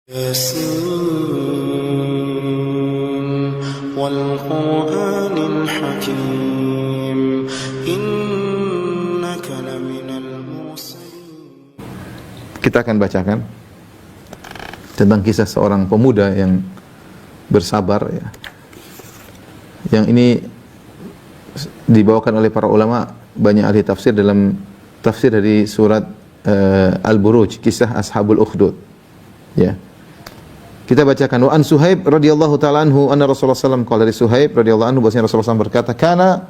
ياسين والقرآن الحكيم إنك لمن المرسلين. Kita akan bacakan tentang kisah seorang pemuda yang bersabar ya. Yang ini dibawakan oleh para ulama, banyak ahli tafsir dalam tafsir dari surat Al-Buruj, kisah Ashabul Ukhdud. Ya. Kita bacakan, wa an Suhaib radhiyallahu ta'ala anhu anna Rasulullah sallallahu alaihi wasallam qala, dari Suhaib radhiyallahu anhu bahwasanya Rasulullah SAW berkata, kana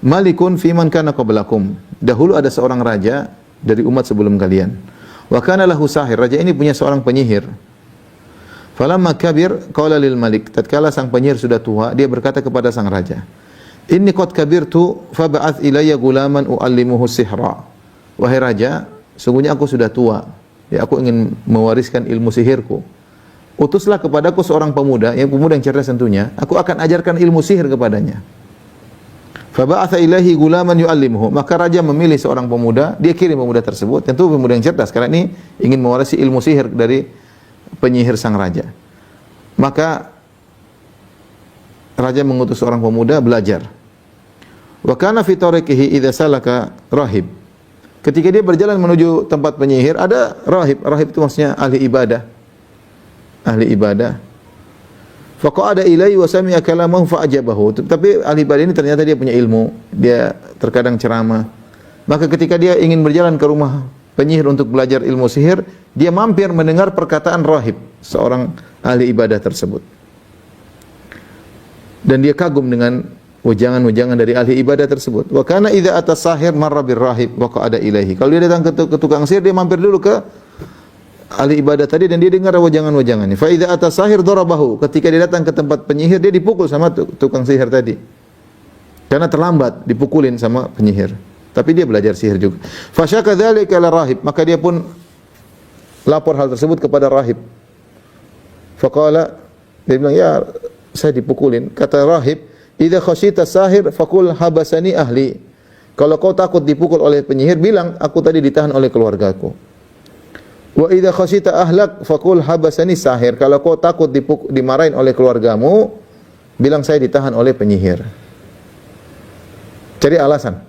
malikun fi man kana qablakum. Dahulu ada seorang raja dari umat sebelum kalian. Wa kana lahu sahir. Raja ini punya seorang penyihir. Falamma kabir qala lil malik. Tatkala sang penyihir sudah tua, dia berkata kepada sang raja, inni qad kabirtu fab'ath ilayya gulaman uallimuhu sihra. Wahai raja, sungguhnya aku sudah tua. Ya, aku ingin mewariskan ilmu sihirku. Utuslah kepadaku seorang pemuda yang cerdas tentunya. Aku akan ajarkan ilmu sihir kepadanya. Faba'atha ilaihi gulaman yu'allimuhu. Maka raja memilih seorang pemuda, dia kirim pemuda tersebut. Tentu pemuda yang cerdas, karena ini ingin mewarisi ilmu sihir dari penyihir sang raja. Maka raja mengutus seorang pemuda belajar. Wa kana fi tariqihi idza salaka rahib. Ketika dia berjalan menuju tempat penyihir, ada rahib. Rahib itu maksudnya ahli ibadah. Ahli ibadah. Faqa'ada ilaihi wa sami'a kalamahu fa'ajabahu. Tapi ahli ibadah ini ternyata dia punya ilmu, dia terkadang ceramah. Maka ketika dia ingin berjalan ke rumah penyihir untuk belajar ilmu sihir, dia mampir mendengar perkataan rahib, seorang ahli ibadah tersebut. Dan dia kagum dengan wejangan-wejangan dari ahli ibadah tersebut. Wa kana idza atas sahir marra bir rahib wa qa'ada ilaihi. Kalau dia datang ke tukang sihir, dia mampir dulu ke ahli ibadah tadi dan dia dengar wejangan-wejangannya. Fa idza atas sahir darabahu. Ketika dia datang ke tempat penyihir, dia dipukul sama tukang sihir tadi. Karena terlambat, dipukulin sama penyihir. Tapi dia belajar sihir juga. Fa syaka dzalika ila rahib. Maka dia pun lapor hal tersebut kepada rahib. Faqala, dia bilang, ya saya dipukulin. Kata rahib, idza khasyita sahir faqul habasani ahli. Kalau kau takut dipukul oleh penyihir, bilang aku tadi ditahan oleh keluargaku. Wa idza khasyita ahlak faqul habasani sahir. Kalau kau takut dimarahin oleh keluargamu, bilang saya ditahan oleh penyihir. Cari alasan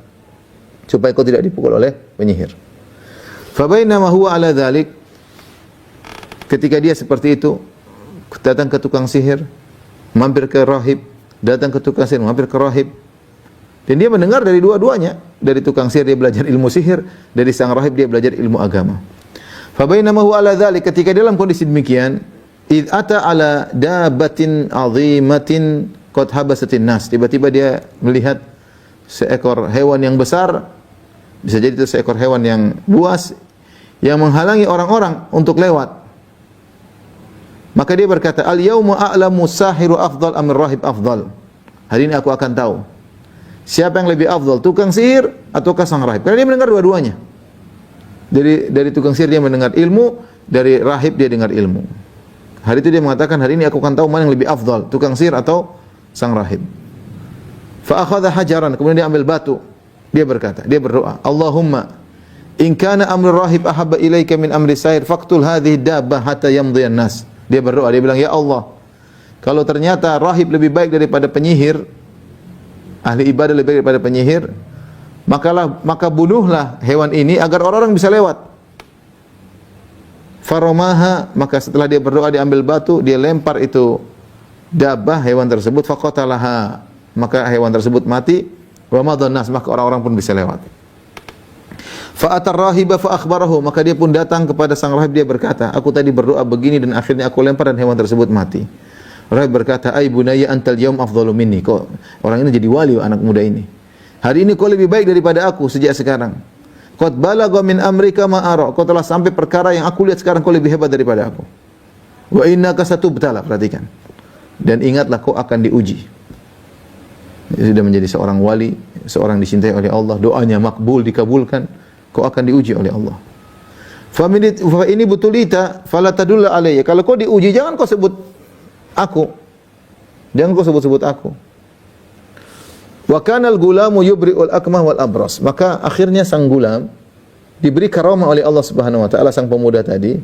supaya kau tidak dipukul oleh penyihir. Fa bainama huwa ala dzalik, ketika dia seperti itu, datang ke tukang sihir, mampir ke rahib, datang ke tukang sihir, mampir ke rahib. Dan dia mendengar dari dua-duanya. Dari tukang sihir dia belajar ilmu sihir, dari sang rahib dia belajar ilmu agama. Fa bainama huwa ala dzalik, ketika dalam kondisi demikian, id ata ala dabatin azimatin qad habasatin nas. Tiba-tiba dia melihat seekor hewan yang besar, bisa jadi itu seekor hewan yang buas yang menghalangi orang-orang untuk lewat. Maka dia berkata, al-yauma a'lamu sahiru afdal amir rahib afdal. Hari ini aku akan tahu siapa yang lebih afdal, tukang sihir ataukah sang rahib. Karena dia mendengar dua-duanya. Dari tukang sihir dia mendengar ilmu, dari rahib dia dengar ilmu. Hari itu dia mengatakan, hari ini aku akan tahu mana yang lebih afdal, tukang sihir atau sang rahib. Fa akhadha hajaran, kemudian dia ambil batu. Dia berkata, dia berdoa, Allahumma in kana amru rahib ahabba ilaika min amri sahir faqtul hadhihi dabbah hatta yamdhiyan nas. Dia berdoa, dia bilang, ya Allah, kalau ternyata rahib lebih baik daripada penyihir, ahli ibadah lebih baik daripada penyihir, maka bunuhlah hewan ini agar orang-orang bisa lewat. Faromaha, maka setelah dia berdoa, dia ambil batu, dia lempar itu dabbah, hewan tersebut, faqatalaha, maka hewan tersebut mati, wa madhan nas, maka orang-orang pun bisa lewat. Fa'atar rahiba fa akhbarahu, maka dia pun datang kepada sang rahib, dia berkata, aku tadi berdoa begini dan akhirnya aku lempar dan hewan tersebut mati. Rahib berkata, ai bunayya antal yaum afdalu minni. Kok orang ini jadi wali, anak muda ini. Hari ini kau lebih baik daripada aku sejak sekarang. Qad balagha min amrika ma ara. Kau telah sampai perkara yang aku lihat sekarang, kau lebih hebat daripada aku. Wa innaka satubtala, perhatikan. Dan ingatlah kau akan diuji. Dia sudah menjadi seorang wali, seorang dicintai oleh Allah, doanya makbul, dikabulkan. Kau akan diuji oleh Allah. Fa ini butulita fala tadulla alayya. Kalau kau diuji, jangan kau sebut aku. Jangan kau sebut-sebut aku. Wa kana al-gulamu yubri'ul akmah wal abras. Maka akhirnya sang gulam diberi karamah oleh Allah Subhanahu wa taala, sang pemuda tadi,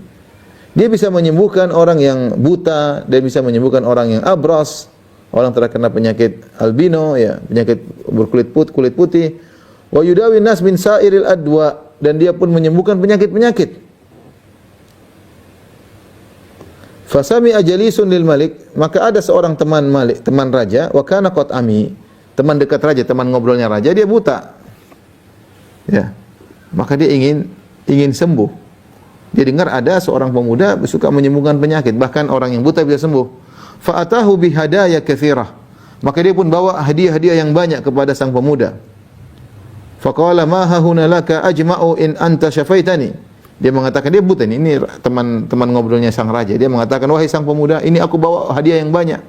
Dia bisa menyembuhkan orang yang buta, dia bisa menyembuhkan orang yang abras, orang terkena penyakit albino, ya, penyakit kulit putih. Wa yudawi nas min sairil adwa, dan dia pun menyembuhkan penyakit-penyakit. Fasami ajalisun lil malik, maka ada seorang teman malik, teman raja, wa kana qad ami, teman dekat raja, teman ngobrolnya raja, dia buta. Ya. Maka dia ingin sembuh. Dia dengar ada seorang pemuda suka menyembuhkan penyakit, bahkan orang yang buta bisa sembuh. Fa atahu bi hadaya katsirah. Maka dia pun bawa hadiah-hadiah yang banyak kepada sang pemuda. Fa qala ma hahuna laka ajma'u in anta syafaitani. Dia mengatakan, dia buta ini teman ngobrolnya sang raja. Dia mengatakan, wahai sang pemuda, ini aku bawa hadiah yang banyak.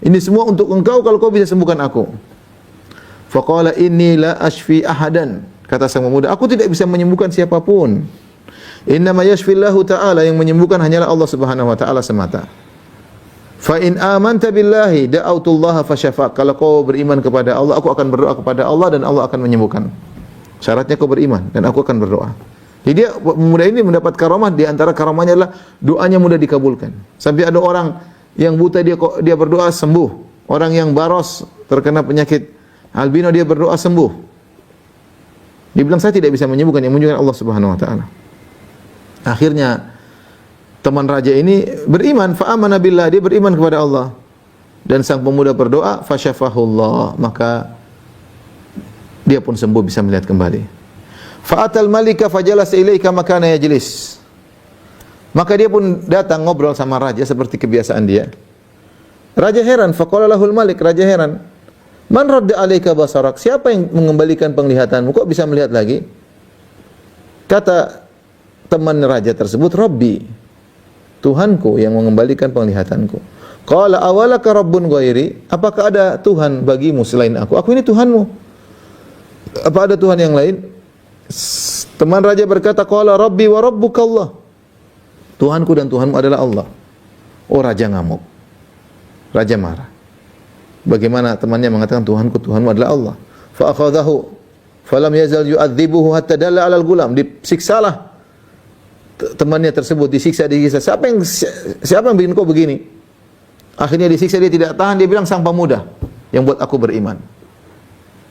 Ini semua untuk engkau kalau kau bisa sembuhkan aku. Fa qala inni la ashfi ahadan. Kata sang pemuda, aku tidak bisa menyembuhkan siapapun. Innama yashfillahu ta'ala, yang menyembuhkan hanyalah Allah Subhanahu wa taala semata. Fa in amanta billahi da'autullaha fasyafaq. Kalau kau beriman kepada Allah, aku akan berdoa kepada Allah dan Allah akan menyembuhkan. Syaratnya kau beriman dan aku akan berdoa. Jadi dia, pemuda ini mendapat karamah, di antara karamahnya adalah doanya mudah dikabulkan. Sampai ada orang yang buta dia berdoa sembuh. Orang yang baros terkena penyakit albino dia berdoa sembuh. Dia bilang saya tidak bisa menyembuhkan, yang menyembuhkan Allah Subhanahu wa taala. Akhirnya teman raja ini beriman, fa amana billah, dia beriman kepada Allah. Dan sang pemuda berdoa, fasyafahullah, maka dia pun sembuh, bisa melihat kembali. Fa atal malika fajalasa ilaika makana yajlis. Maka dia pun datang ngobrol sama raja seperti kebiasaan dia. Raja heran, faqala lahul malik, raja heran. Man radda alaika basarak? Siapa yang mengembalikan penglihatanmu? Kok bisa melihat lagi? Kata teman raja tersebut, Rabbi, Tuhanku yang mengembalikan penglihatanku. Qala awalaka rabbun ghairi? Apakah ada Tuhan bagimu selain aku? Aku ini Tuhanmu. Apa ada Tuhan yang lain? Teman raja berkata, qala Rabbi wa rabbuka Allah. Tuhanku dan Tuhanmu adalah Allah. Oh, raja ngamuk. Raja marah. Bagaimana temannya mengatakan Tuhanku, Tuhanmu adalah Allah. Fa akhadhahu falam yazal yu'adzibuhu hatta dalla 'alal gulam. Disiksalah temannya tersebut, disiksa. Siapa yang bikin kau begini? Akhirnya disiksa, dia tidak tahan, dia bilang sang pemuda yang buat aku beriman.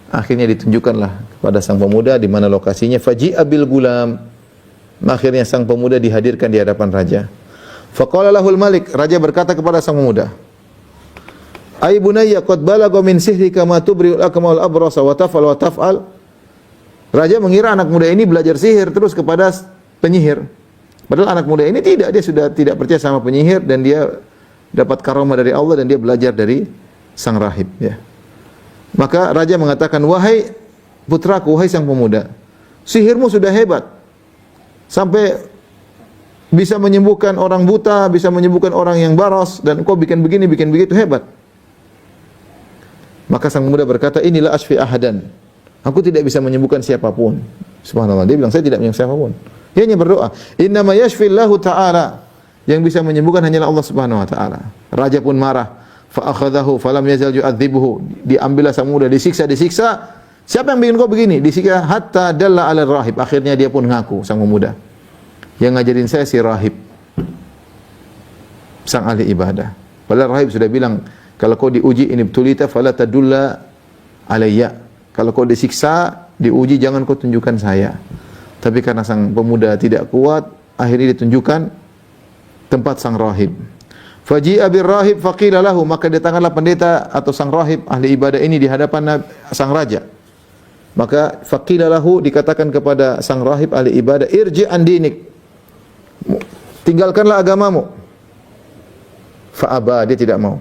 Akhirnya ditunjukkanlah kepada sang pemuda di mana lokasinya. Faji'a bil gulam. Akhirnya sang pemuda dihadirkan di hadapan raja. Faqala lahul malik, raja berkata kepada sang pemuda, Ai bunayya qad balagha min sihrika ma tubri'ul akmal abrasa wa taf'al. Raja mengira anak muda ini belajar sihir terus kepada penyihir. Padahal anak muda ini tidak, dia sudah tidak percaya sama penyihir dan dia dapat karamah dari Allah dan dia belajar dari sang rahib, ya. Maka raja mengatakan, wahai putraku, wahai sang pemuda, sihirmu sudah hebat. Sampai bisa menyembuhkan orang buta, bisa menyembuhkan orang yang baros, dan kau bikin begini, bikin begitu, hebat. Maka sang pemuda berkata, inilah asfi ahadan. Aku tidak bisa menyembuhkan siapapun. Subhanallah, dia bilang saya tidak menyembuhkan siapapun. Dia hanya berdoa, innama yashfillahu ta'ala, yang bisa menyembuhkan hanyalah Allah Subhanahu wa taala. Raja pun marah, fa akhadhahu falam yazal yu'adzibuhu. Diambillah sang pemuda, disiksa. Siapa yang bikin kau begini? Disiksa hatta dalla 'alal rahib. Akhirnya dia pun ngaku, sang pemuda. Yang ngajarin saya si rahib, sang ahli ibadah. Padahal rahib sudah bilang, kalau kau diuji ini betulita fala tadulla alayya. Kalau kau disiksa, diuji, jangan kau tunjukkan saya. Tapi karena sang pemuda tidak kuat, akhirnya ditunjukkan tempat sang rahib. Faji'a bir rahib faqila lahu, maka datanglah pendeta atau sang rahib ahli ibadah ini di hadapan sang raja. Maka faqila lahu, dikatakan kepada sang rahib ahli ibadah, irji an dinik, tinggalkanlah agamamu. Fa'aba, dia tidak mau.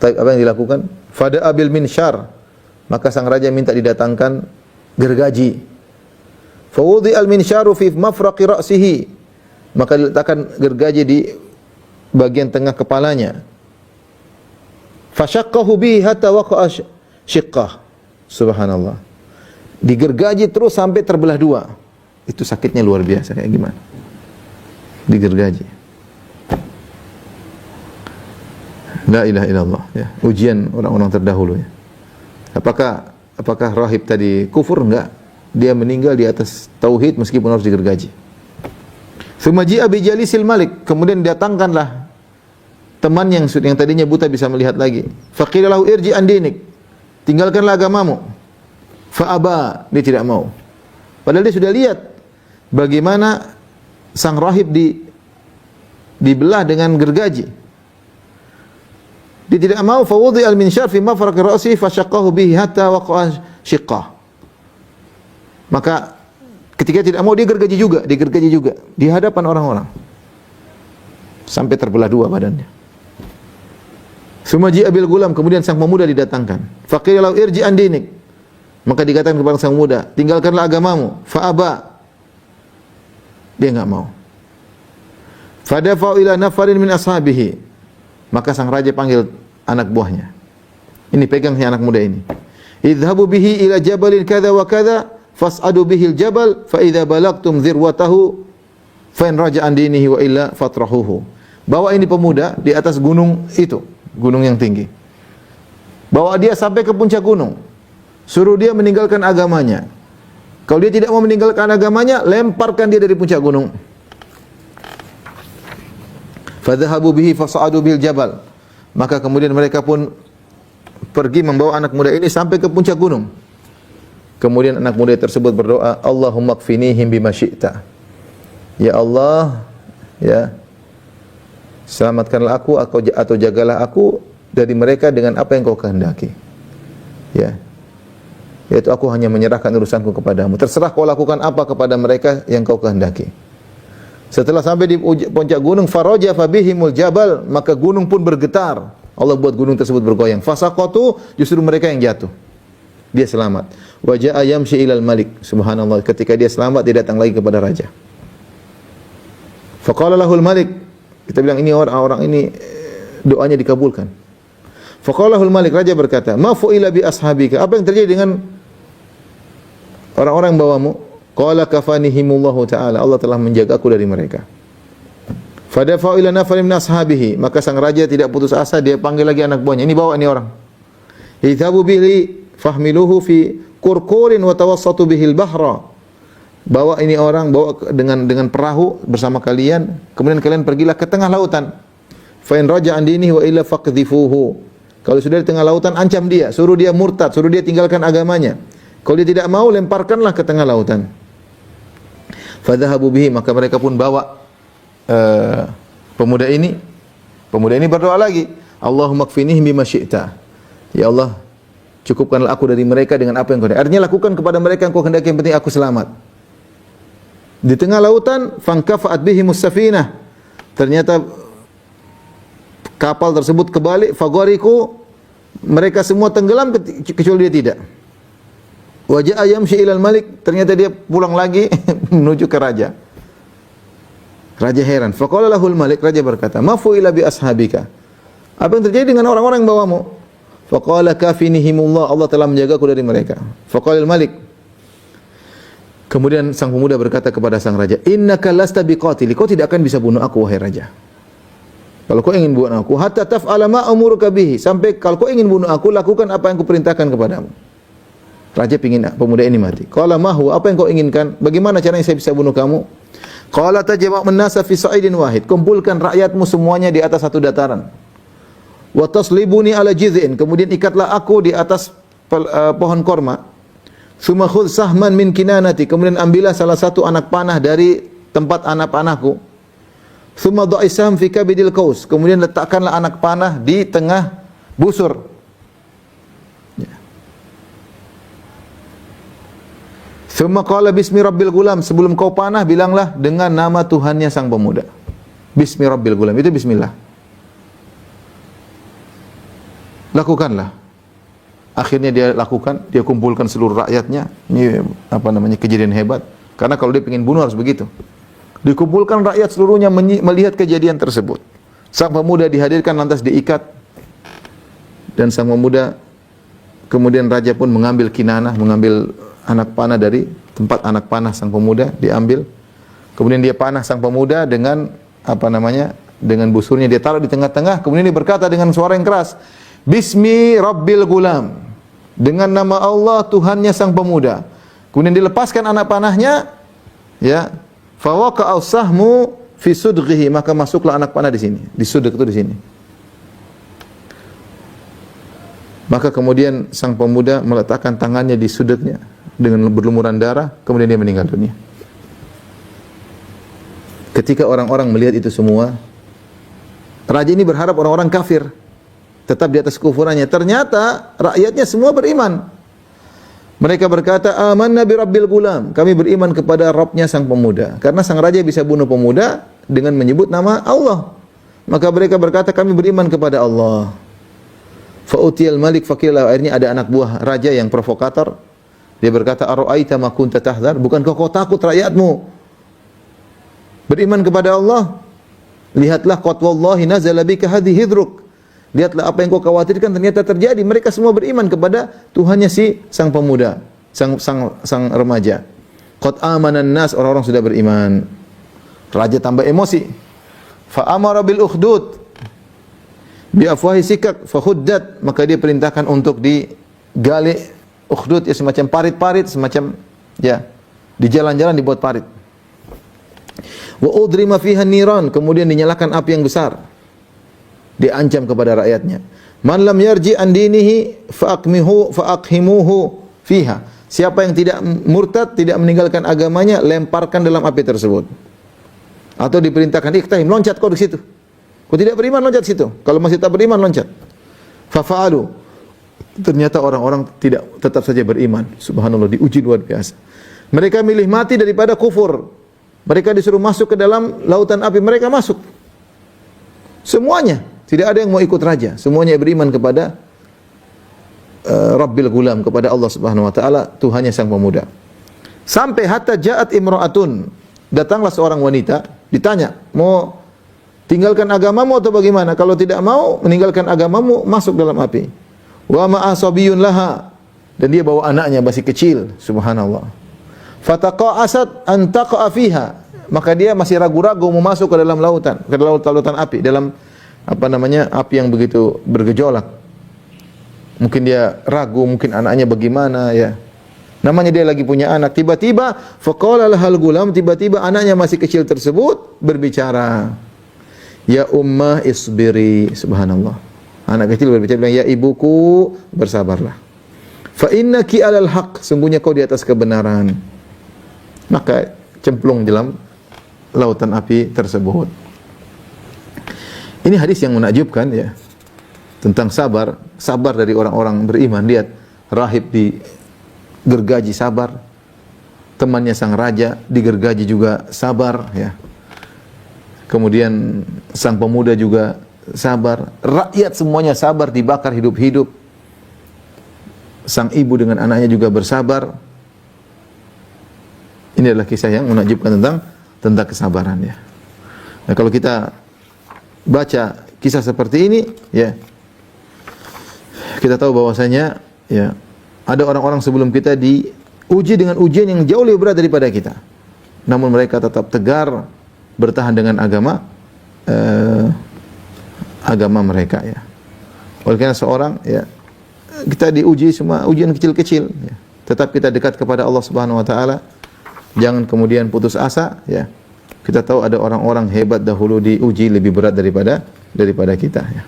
Apa yang dilakukan? Fada'a bil minsyar, maka sang raja minta didatangkan gergaji. Fawudi al-minsyaru fi mafraqi ra'sihi, maka diletakkan gergaji di bagian tengah kepalanya. Fasyaqqahu bihi hatta waqa'a syiqqah. Subhanallah. Digergaji terus sampai terbelah dua. Itu sakitnya luar biasa, kayak gimana? Digergaji. La ilaha illallah, ya. Ujian orang-orang terdahulu, ya. Apakah rahib tadi kufur? Enggak. Dia meninggal di atas tauhid meskipun harus digergaji. Tsumma ji'a bi jalisil malik, kemudian datangkanlah teman yang tadinya buta bisa melihat lagi. Faqila lahu irji an dinik, tinggalkanlah agamamu. Fa aba, dia tidak mau. Padahal dia sudah lihat bagaimana sang rahib dibelah dengan gergaji. Dia tidak mau. Fa wudi al minsyar fi mafraq ra'si fa syaqqahu bihi hatta waqa'a syiqqah. Maka ketika tidak mau, dia gergaji juga di hadapan orang-orang sampai terbelah dua badannya. Tsumma ji'a bil gulam, kemudian sang pemuda didatangkan. Faqila lahu irji an dinik, maka dikatakan kepada sang pemuda, tinggalkanlah agamamu. Fa aba, dia enggak mau. Fadafa'u ila nafarin min ashabihi, maka sang raja panggil anak buahnya. Ini pegang si anak muda ini. Idhabu bihi ila jabalin kadza wa kadza fas'adu bihil jabal fa idza balagtum dzirwatahu fa in raja'an dinihi wa illa fatrahuhu. Bawa ini pemuda di atas gunung itu, gunung yang tinggi. Bawa dia sampai ke puncak gunung. Suruh dia meninggalkan agamanya. Kalau dia tidak mau meninggalkan agamanya, lemparkan dia dari puncak gunung. Fadhahabu bihi fas'adu bihil jabal. Maka kemudian mereka pun pergi membawa anak muda ini sampai ke puncak gunung. Kemudian anak muda tersebut berdoa, Allahumma kfinihim bima syi'ta. Ya Allah, ya, selamatkanlah aku atau jagalah aku dari mereka dengan apa yang kau kehendaki. Ya. Yaitu aku hanya menyerahkan urusanku kepadamu. Terserah kau lakukan apa kepada mereka yang kau kehendaki. Setelah sampai di puncak gunung, faraja fabihimul jabal, maka gunung pun bergetar. Allah buat gunung tersebut bergoyang. Fasaqatu, justru mereka yang jatuh. Dia selamat. Wa jaa yamshi ilal malik. Subhanallah, ketika dia selamat, dia datang lagi kepada raja. Faqala lahul malik. Kita bilang ini orang ini doanya dikabulkan. Faqala lahul malik, raja berkata, "Ma fu'ila bi ashabika?" Apa yang terjadi dengan orang-orang bawamu? Qala kafanihimullahu ta'ala. Allah telah menjagaku dari mereka. Fadafa'u ila nafarin min ashabihi. Maka sang raja tidak putus asa, dia panggil lagi anak buahnya. Ini bawa ini orang. Idhabu bihi fahmiluhu fi kurkurin wa tawassatu bihil bahra. Bawa ini orang, bawa dengan perahu bersama kalian, kemudian kalian pergilah ke tengah lautan. Fa in raja'an dinihi wa illa faqdhifuhu. Kalau sudah di tengah lautan, ancam dia, suruh dia murtad, suruh dia tinggalkan agamanya. Kalau dia tidak mau, lemparkanlah ke tengah lautan. Fadhahabu bihi, maka mereka pun bawa pemuda ini. Pemuda ini berdoa lagi, Allahumma kfinihim bima syi'ta. Ya Allah, cukupkanlah aku dari mereka dengan apa yang kau kehendaki. Artinya lakukan kepada mereka yang kau kehendaki, yang penting aku selamat. Di tengah lautan, fankafa'at bihimus safinah. Ternyata kapal tersebut kebalik, fagoriku, mereka semua tenggelam kecuali dia tidak. Wa jaa yamshi ilal malik, ternyata dia pulang lagi menuju ke raja. Raja heran. Faqala lahul malik, raja berkata, "Ma fu'ila bi ashabika?" Apa yang terjadi dengan orang-orang yang bawamu? Faqala kafinihimullah, Allah telah menjagaku dari mereka. Faqala al-malik, kemudian sang pemuda berkata kepada sang raja, "Innaka lasta biqatili." Kau tidak akan bisa bunuh aku, wahai raja. Kalau kau ingin bunuh aku, hatta taf'ala ma amuruka bihi, sampai kalau kau ingin bunuh aku, lakukan apa yang kuperintahkan kepadamu. Raja ingin pemuda ini mati. Qala ma huwa, apa yang kau inginkan? Bagaimana caranya saya bisa bunuh kamu? Qala tajma'un nasa fi sa'idin wahid. Kumpulkan rakyatmu semuanya di atas satu dataran. Wa taslibuni ala jiz'in, kemudian ikatlah aku di atas pohon korma. Tsumma khudh sahman min kinanati, kemudian ambillah salah satu anak panah dari tempat anak panahku. Tsumma dha'isam fi kabidil qaus, kemudian letakkanlah anak panah di tengah busur. Tsumma qala bismi rabbil gulam, sebelum kau panah bilanglah dengan nama Tuhannya sang pemuda. Bismi rabbil gulam, itu bismillah. Lakukanlah. Akhirnya dia lakukan, dia kumpulkan seluruh rakyatnya. Ini kejadian hebat. Karena kalau dia ingin bunuh harus begitu. Dikumpulkan rakyat seluruhnya melihat kejadian tersebut. Sang pemuda dihadirkan lantas diikat. Dan sang pemuda, kemudian raja pun mengambil kinanah, mengambil anak panah dari tempat anak panah sang pemuda, diambil. Kemudian dia panah sang pemuda dengan dengan busurnya, dia taruh di tengah-tengah. Kemudian dia berkata dengan suara yang keras, Bismi Rabbil Gulam, dengan nama Allah Tuhannya sang pemuda. Kemudian dilepaskan anak panahnya, ya. Fawaqa'a sahmu fi sudghihi, maka masuklah anak panah di sini. Di sudg itu di sini. Maka kemudian sang pemuda meletakkan tangannya di sudutnya dengan berlumuran darah, kemudian dia meninggal dunia. Ketika orang-orang melihat itu semua, raja ini berharap orang-orang kafir tetap di atas kufurannya. Ternyata rakyatnya semua beriman. Mereka berkata, "Amanna bi rabbil gulam." Kami beriman kepada Rabbnya sang pemuda. Karena sang raja bisa bunuh pemuda dengan menyebut nama Allah. Maka mereka berkata, "Kami beriman kepada Allah." Fa'utiyal malik fakirlah, akhirnya ada anak buah raja yang provokator. Dia berkata, "Ara'aita ma kunta tahdhar?" Bukankah kau takut rakyatmu beriman kepada Allah? Lihatlah, qad wallahi nazala bika hadhihi hidruk. Lihatlah apa yang kau khawatirkan ternyata terjadi. Mereka semua beriman kepada Tuhannya si sang pemuda, sang remaja. Qad amanan nas, orang-orang sudah beriman. Raja tambah emosi. Fa amara bil ukhdud bi afwahi sikak fahuddat, maka dia perintahkan untuk digali ukhdud, ya semacam parit-parit, semacam ya di jalan-jalan dibuat parit. Wa udrima fiha niran, kemudian dinyalakan api yang besar. Diancam kepada rakyatnya. Man lam yarji an dinihi faqhimuhu fiha. Siapa yang tidak murtad, tidak meninggalkan agamanya, lemparkan dalam api tersebut. Atau diperintahkan, "Iktahim, loncat kau di situ." Kau tidak beriman, loncat situ. Kalau masih tak beriman, loncat. Fafa'alu. Ternyata orang-orang tetap saja beriman. Subhanallah, diuji luar biasa. Mereka milih mati daripada kufur. Mereka disuruh masuk ke dalam lautan api, mereka masuk. Semuanya. Tidak ada yang mau ikut raja. Semuanya beriman kepada Rabbil Gulam, kepada Allah Subhanahu wa taala, Tuhannya sang pemuda. Sampai hatta ja'at imra'atun. Datanglah seorang wanita, ditanya, "Mau tinggalkan agamamu atau bagaimana? Kalau tidak mau meninggalkan agamamu, masuk dalam api." Wa ma'a sabiyun laha, dan dia bawa anaknya masih kecil, subhanallah. Fataqa'asat an taqa'a fiha, maka dia masih ragu-ragu mau masuk ke dalam lautan, ke lautan api, dalam api yang begitu bergejolak. Mungkin dia ragu, mungkin anaknya bagaimana ya. Namanya dia lagi punya anak, tiba-tiba faqala lahal gulam, tiba-tiba anaknya masih kecil tersebut berbicara. "Ya ummah isbiri." Subhanallah. Anak kecil berbicara, bilang, "Ya ibuku, bersabarlah. Fa innaki alal haq." Sungguhnya kau di atas kebenaran. Maka cemplung dalam lautan api tersebut. Ini hadis yang menakjubkan ya. Tentang sabar dari orang-orang beriman. Lihat, rahib digergaji sabar. Temannya sang raja digergaji juga sabar ya. Kemudian sang pemuda juga sabar. Rakyat semuanya sabar, dibakar hidup-hidup. Sang ibu dengan anaknya juga bersabar. Ini adalah kisah yang menakjubkan tentang kesabaran ya. Nah, kalau kita baca kisah seperti ini ya, kita tahu bahwasanya ya ada orang-orang sebelum kita diuji dengan ujian yang jauh lebih berat daripada kita. Namun mereka tetap tegar bertahan dengan agama mereka ya. Oleh karena seorang ya, kita diuji semua ujian kecil-kecil ya. Tetap kita dekat kepada Allah Subhanahu wa taala. Jangan kemudian putus asa ya. Kita tahu ada orang-orang hebat dahulu diuji lebih berat daripada kita ya.